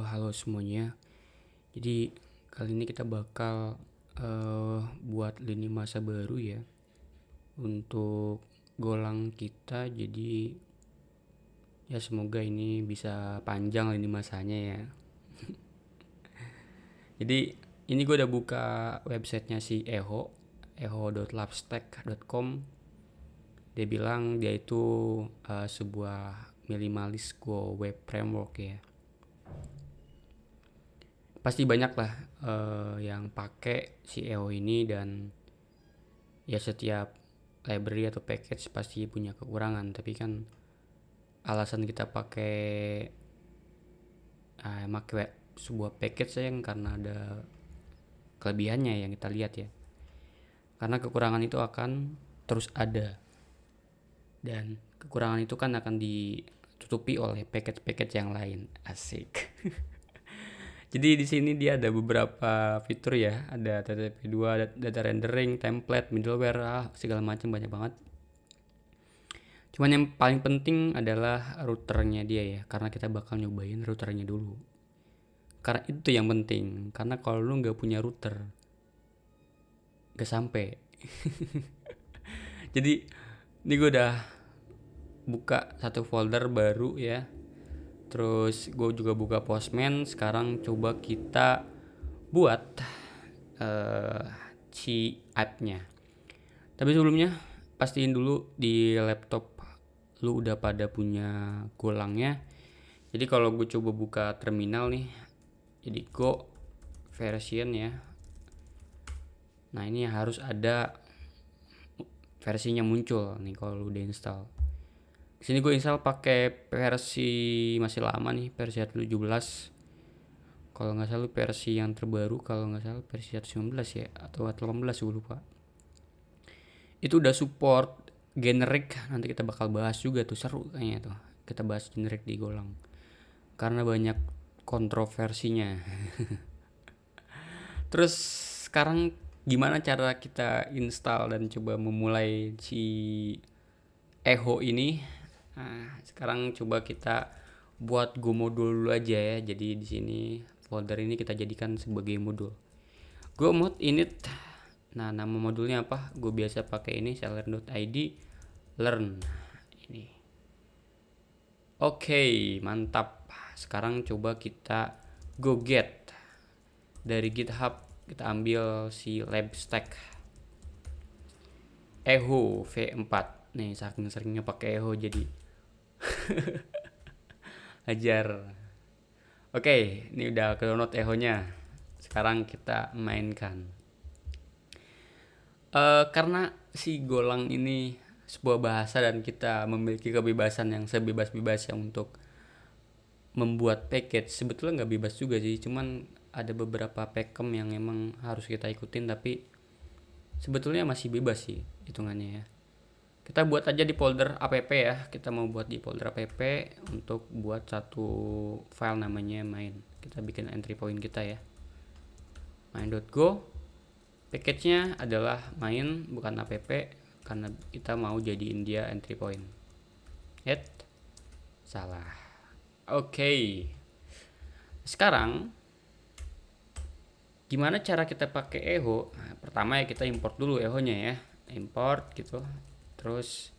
Halo semuanya. Jadi kali ini kita bakal buat lini masa baru ya untuk golang kita. Jadi ya semoga ini bisa panjang lini masanya ya. Jadi ini gue udah buka websitenya si eho.labstack.com. Dia bilang dia itu sebuah minimalis web framework ya. Pasti banyak lah yang pakai si EO ini, dan ya setiap library atau package pasti punya kekurangan. Tapi kan alasan kita pakai sebuah package yang karena ada kelebihannya yang kita lihat ya. Karena kekurangan itu akan terus ada, dan kekurangan itu kan akan ditutupi oleh package-package yang lain. Asik. Jadi di sini dia ada beberapa fitur ya, ada HTTP2, data rendering, template, middleware, segala macam, banyak banget. Cuman yang paling penting adalah routernya dia ya, karena kita bakal nyobain routernya dulu. Karena itu yang penting, karena kalau lu nggak punya router, gak sampai. Jadi ini gue udah buka satu folder baru ya. Terus gue juga buka Postman. Sekarang coba kita buat si app-nya. Tapi sebelumnya pastiin dulu di laptop lu udah pada punya golangnya. Jadi kalau gue coba buka terminal nih, jadi go version ya. Nah ini harus ada versinya muncul nih kalau lu udah install. Di sini gue install pakai versi masih lama nih, versi 17. Kalau nggak salah versi yang terbaru, kalau nggak salah versi 19 ya, atau 18 gue lupa. Itu udah support generic, nanti kita bakal bahas juga tuh, seru kayaknya tuh. Kita bahas generic di Golang. Karena banyak kontroversinya. Terus sekarang gimana cara kita install dan coba memulai si Eho ini? Nah, sekarang coba kita buat Go modul dulu aja ya. Jadi di sini folder ini kita jadikan sebagai modul. Go mod init. Nah, nama modulnya apa? Gue biasa pakai ini seller.id learn ini. Oke, mantap. Sekarang coba kita go get dari GitHub, kita ambil si labstack Eho V4. Nih, saking seringnya pakai Eho jadi ajar. Oke, ini udah ke download Eho-nya. Sekarang kita mainkan. Karena si Golang ini sebuah bahasa dan kita memiliki kebebasan yang sebebas-bebasnya untuk membuat package. Sebetulnya nggak bebas juga sih, cuman ada beberapa pakem yang emang harus kita ikutin, tapi sebetulnya masih bebas sih hitungannya ya. Kita buat aja di folder app ya. Kita mau buat di folder app untuk buat satu file namanya main. Kita bikin entry point kita ya, main.go. Package-nya adalah main, bukan app, karena kita mau jadiin dia entry point. Salah. Oke. Sekarang gimana cara kita pakai Eho? Nah, pertama ya kita import dulu Eho-nya ya. Import gitu. Terus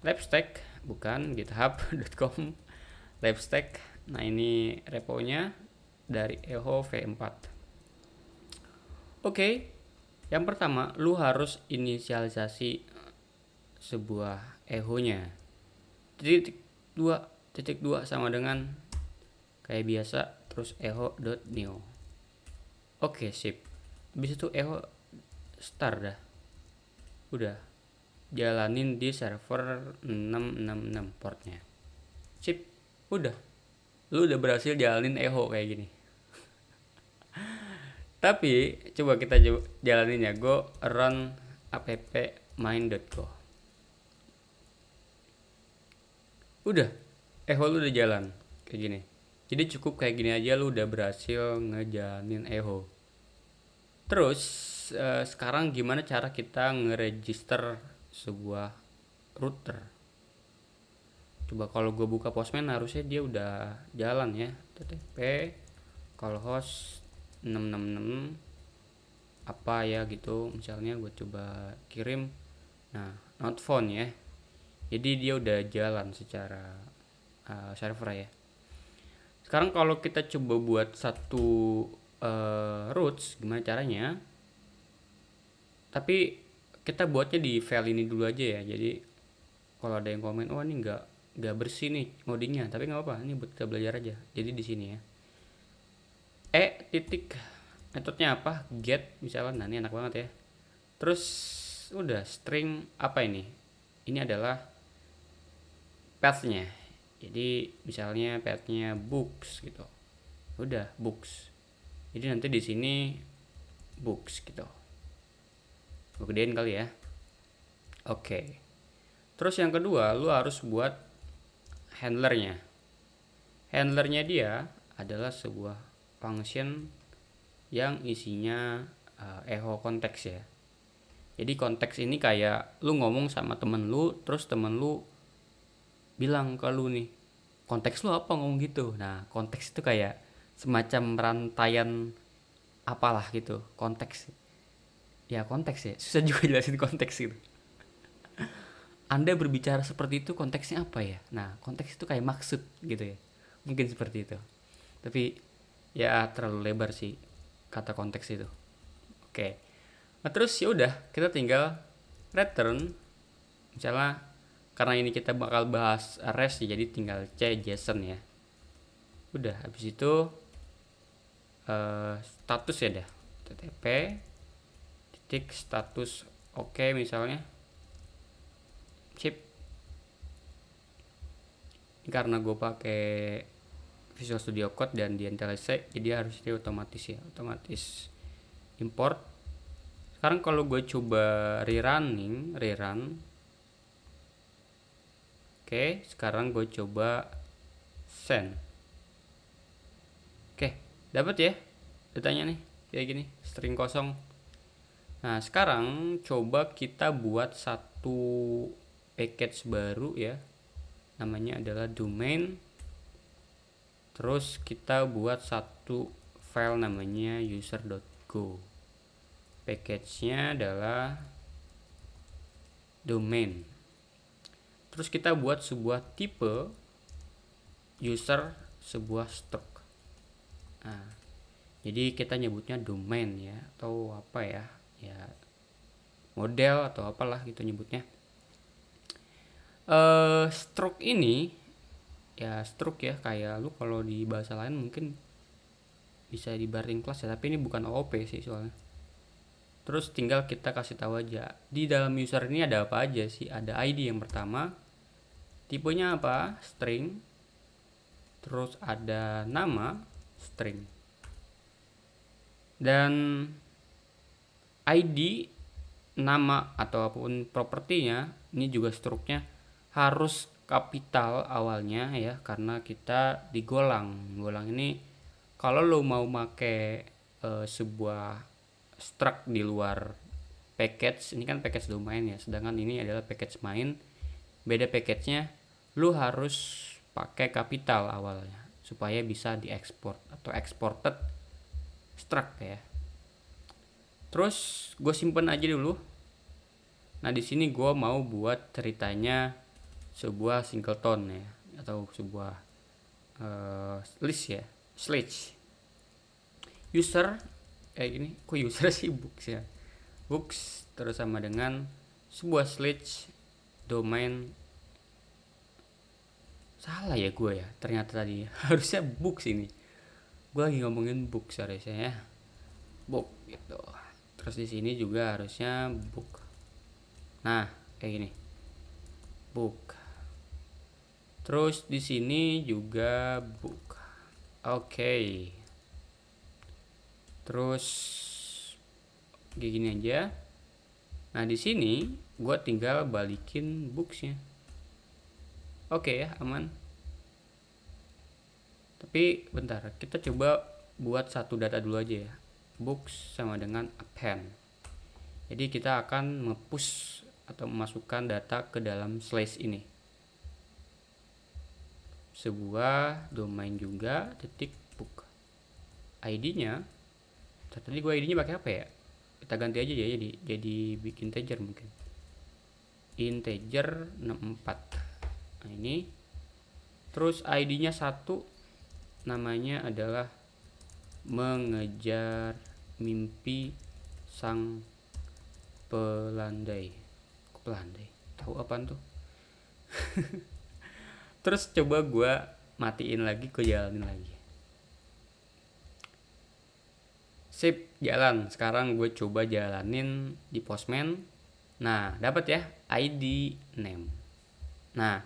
labstack, bukan github.com, labstack. Nah ini reponya dari Eho V4. Oke, yang pertama lu harus inisialisasi sebuah Eho-nya. Titik 2 sama dengan kayak biasa, terus eho.new. Oke, sip. Habis itu Eho start dah. Udah jalanin di server 666 portnya. Sip, udah. Lu udah berhasil jalanin Eho kayak gini. Tapi coba kita jalanin ya. Go run app main.go. Udah, Eho lu udah jalan kayak gini. Jadi cukup kayak gini aja lu udah berhasil ngejalanin Eho. Terus sekarang gimana cara kita ngeregister sebuah router? Coba kalau gue buka Postman harusnya dia udah jalan ya. http localhost 666 apa ya gitu, misalnya gue coba kirim. Nah, not found ya, jadi dia udah jalan secara server ya. Sekarang kalau kita coba buat satu routes, gimana caranya? Tapi kita buatnya di file ini dulu aja ya. Jadi kalau ada yang komen, oh ini nggak bersih nih ngodingnya, tapi nggak apa-apa, ini buat kita belajar aja. Jadi di sini ya, titik metodenya apa, get misalnya. Nah ini enak banget ya. Terus udah string apa ini adalah pathnya. Jadi misalnya pathnya books gitu, udah books. Jadi nanti di sini books gitu, gue gedein kali ya. Oke. Terus yang kedua, lu harus buat handlernya. Handlernya dia adalah sebuah function yang isinya echo konteks ya. Jadi konteks ini kayak lu ngomong sama temen lu, terus temen lu bilang ke lu nih, konteks lu apa ngomong gitu. Nah, konteks itu kayak semacam rantaian apalah gitu, konteks. Ya konteks ya, susah juga jelasin konteks gitu. Anda berbicara seperti itu konteksnya apa ya? Nah, konteks itu kayak maksud gitu ya. Mungkin seperti itu. Tapi ya terlalu lebar sih kata konteks itu. Oke. Nah, terus ya udah, kita tinggal return misalnya, karena ini kita bakal bahas REST jadi tinggal JSON ya. Udah, habis itu status ya dah. http titik status oke misalnya. Sip. Ini karena gue pakai Visual Studio Code dan di IntelliSense, jadi harusnya otomatis ya, otomatis import. Sekarang kalau gue coba rerun. Oke, sekarang gue coba send. Oke, dapat ya datanya nih kayak gini, string kosong. Nah, sekarang coba kita buat satu package baru ya, namanya adalah domain. Terus kita buat satu file namanya user.go. Package-nya adalah domain. Terus kita buat sebuah tipe user, sebuah struct. Nah, jadi kita nyebutnya domain ya, atau apa ya, ya model atau apalah gitu nyebutnya. Struct ini ya, struct ya, kayak lu kalau di bahasa lain mungkin bisa di baring kelas ya, tapi ini bukan OOP sih soalnya. Terus tinggal kita kasih tahu aja di dalam user ini ada apa aja sih. Ada ID yang pertama, tipenya apa, string. Terus ada nama, string. Dan ID, nama atau apapun propertinya, ini juga struknya harus kapital awalnya ya, karena kita digolang. Golang ini kalau lo mau make sebuah struct di luar package, ini kan package domain ya, sedangkan ini adalah package main, beda package-nya, lo harus pakai kapital awalnya supaya bisa diekspor atau exported struct ya. Terus gue simpen aja dulu. Nah di sini gue mau buat ceritanya sebuah singleton ya, atau sebuah list ya, slash user kayak gini. Kok user sih, books ya, books, terus sama dengan sebuah slash domain. Salah ya gue ya, ternyata tadi harusnya books, ini gue lagi ngomongin books harusnya ya, book gitu. Terus di sini juga harusnya book. Nah kayak gini, book. Terus di sini juga book. Oke. Terus kayak gini aja. Nah di sini gue tinggal balikin booksnya. Oke ya, aman. Tapi bentar, kita coba buat satu data dulu aja ya. Books sama dengan append. Jadi kita akan nge-push atau memasukkan data ke dalam slash ini. sebuah domain juga titik book. ID-nya tadi gue ID-nya pakai apa ya, kita ganti aja ya, jadi bikin integer mungkin, integer 64. Nah ini terus ID-nya 1, namanya adalah mengejar mimpi sang pelandai. Tahu apaan tuh? Terus coba gue matiin lagi, gue jalanin lagi. Sip, jalan. Sekarang gue coba jalanin di Postman. Nah, dapat ya ID name. Nah,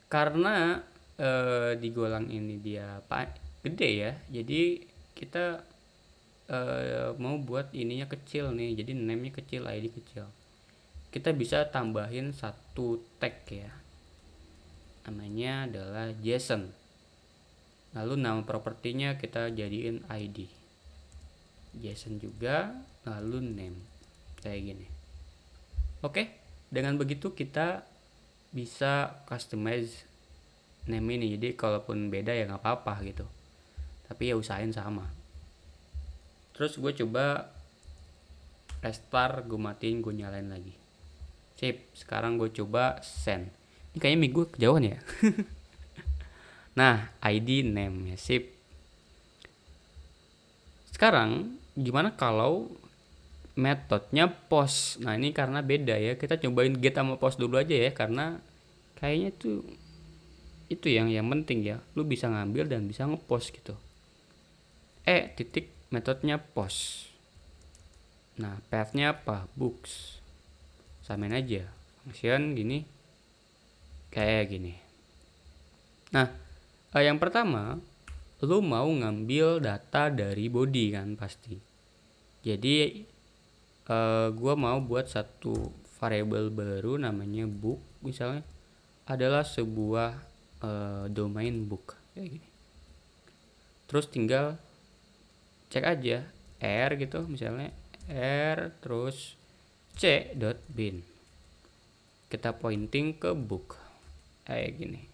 karena di golang ini dia gede ya, jadi kita mau buat ininya kecil nih, jadi name-nya kecil, ID kecil. Kita bisa tambahin satu tag ya, namanya adalah JSON. Lalu nama propertinya kita jadiin ID, JSON juga, lalu name kayak gini. Oke, dengan begitu kita bisa customize name ini. Jadi kalaupun beda ya nggak apa-apa gitu, tapi ya usahain sama. Terus gue coba restart, gue matiin, gue nyalain lagi. Sip, sekarang gue coba send. Ini kayaknya mic gue kejauhan ya. Nah, ID name ya, sip. Sekarang gimana kalau metodenya post? Nah ini karena beda ya, kita cobain get sama post dulu aja ya, karena kayaknya tuh itu yang penting ya, lu bisa ngambil dan bisa ngepost gitu. Titik metodenya post. Nah pathnya apa? Books. Samain aja function gini, kayak gini. Nah yang pertama, lu mau ngambil data dari body kan pasti. Jadi gua mau buat satu variable baru namanya book, misalnya adalah sebuah domain book kayak gini. Terus tinggal cek aja r gitu, misalnya r terus c.bin, kita pointing ke book kayak gini.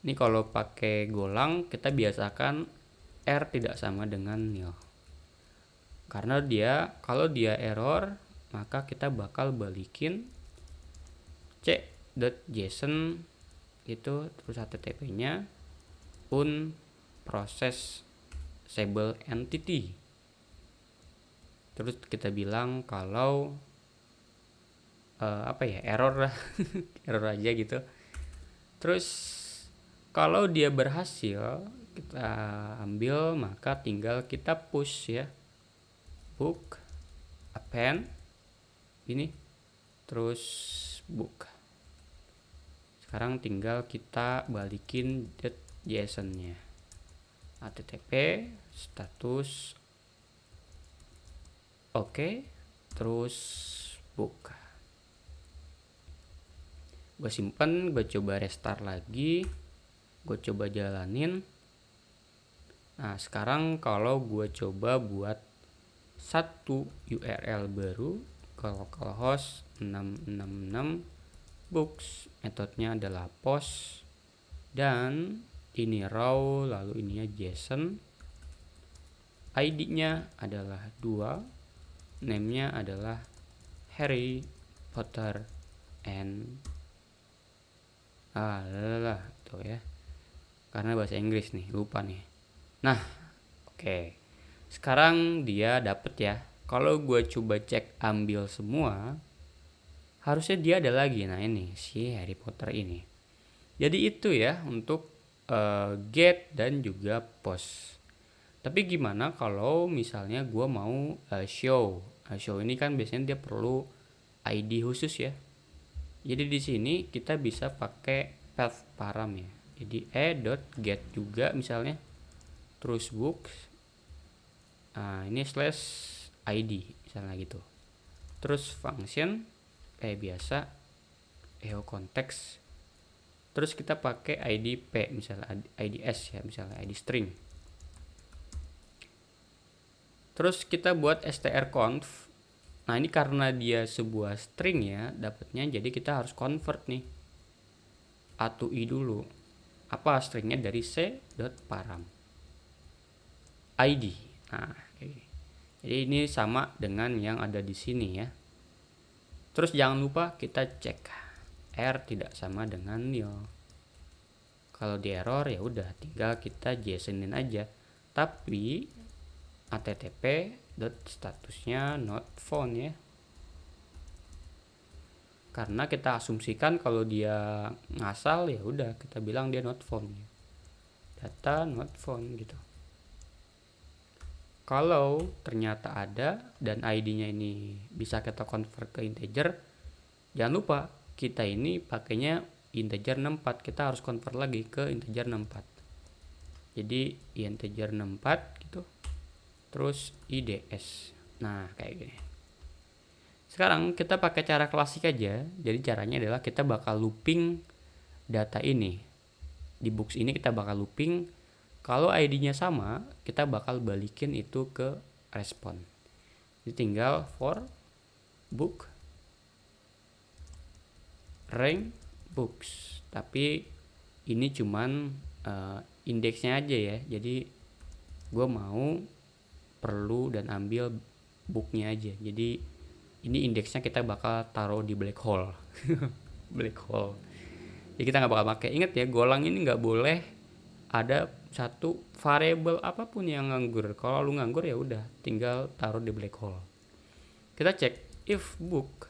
Ini kalau pakai golang kita biasakan r tidak sama dengan nil, karena kalau dia error maka kita bakal balikin c.json itu, terus http nya unprocessable entity. Terus kita bilang kalau error lah. Error aja gitu. Terus kalau dia berhasil kita ambil, maka tinggal kita push ya, book append ini, terus book. Sekarang tinggal kita balikin JSON-nya, http status oke, terus book. Gue simpen, gue coba restart lagi, gue coba jalanin. Nah sekarang kalau gue coba buat satu URL baru ke localhost 666 books, metodenya adalah post, dan ini raw, lalu ininya JSON, ID-nya adalah 2, name-nya adalah Harry Potter and tuh ya, karena bahasa Inggris nih, lupa nih. Nah oke, sekarang dia dapet ya. Kalau gue coba cek ambil semua, harusnya dia ada lagi. Nah ini si Harry Potter ini. Jadi itu ya untuk get dan juga post. Tapi gimana kalau misalnya gue mau show? Show ini kan biasanya dia perlu ID khusus ya. Jadi di sini kita bisa pakai path param ya. Jadi get juga misalnya, terus books. Nah ini /id misalnya gitu. Terus function kayak biasa, konteks. Terus kita pakai id p, misalnya ids ya, misalnya id string. Terus kita buat strconf. Nah ini karena dia sebuah string ya dapatnya, jadi kita harus convert nih a to i dulu. apa stringnya dari c.param id. Nah, jadi ini sama dengan yang ada di sini ya. Terus jangan lupa kita cek r tidak sama dengan nil. Kalau di error ya udah tinggal kita JSON-in aja. Tapi http statusnya not found ya. Karena kita asumsikan kalau dia ngasal ya udah kita bilang dia not found. Data not found gitu. Kalau ternyata ada dan ID-nya ini bisa kita convert ke integer, jangan lupa kita ini pakainya integer 64, kita harus convert lagi ke integer 64. Jadi integer 64 gitu. Terus IDS. Nah, kayak gini. Sekarang kita pakai cara klasik aja. Jadi caranya adalah kita bakal looping data ini. Di box ini kita bakal looping. Kalau ID-nya sama, kita bakal balikin itu ke respon. Jadi tinggal for book rank books. Tapi ini cuman indeksnya aja ya. Jadi gue mau perlu dan ambil booknya aja. Jadi ini indeksnya kita bakal taruh di black hole. Black hole. Jadi kita nggak bakal pakai. Ingat ya, golang ini nggak boleh ada satu variabel apapun yang nganggur. Kalau lu nganggur ya udah, tinggal taruh di black hole. Kita cek if book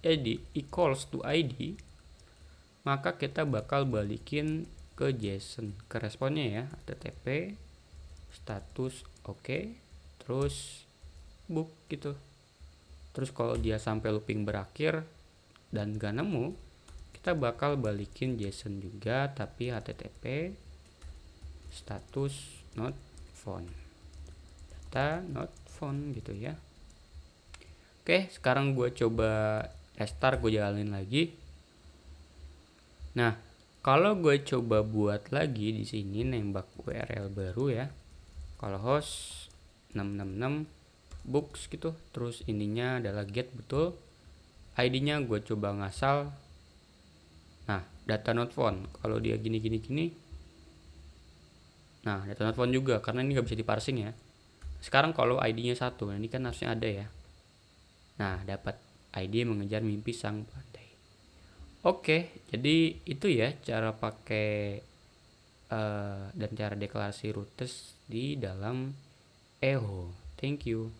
id equals to id, maka kita bakal balikin ke JSON, ke responnya ya, http status oke, terus book gitu. Terus kalau dia sampai looping berakhir dan gak nemu, kita bakal balikin JSON juga, tapi http status not found, data not found gitu ya. Oke, sekarang gue coba restart, gue jalanin lagi. Nah, kalau gue coba buat lagi di sini nembak URL baru ya, kalau host 666 books gitu, terus ininya adalah get betul, ID-nya gue coba ngasal. Nah, data not found, kalau dia gini. Nah, data not found juga karena ini nggak bisa diparsing ya. Sekarang kalau ID-nya 1, nah ini kan harusnya ada ya. Nah, dapat ID mengejar mimpi sang pandai. Oke, jadi itu ya cara pakai dan cara deklarasi roots di dalam Eho. Thank you.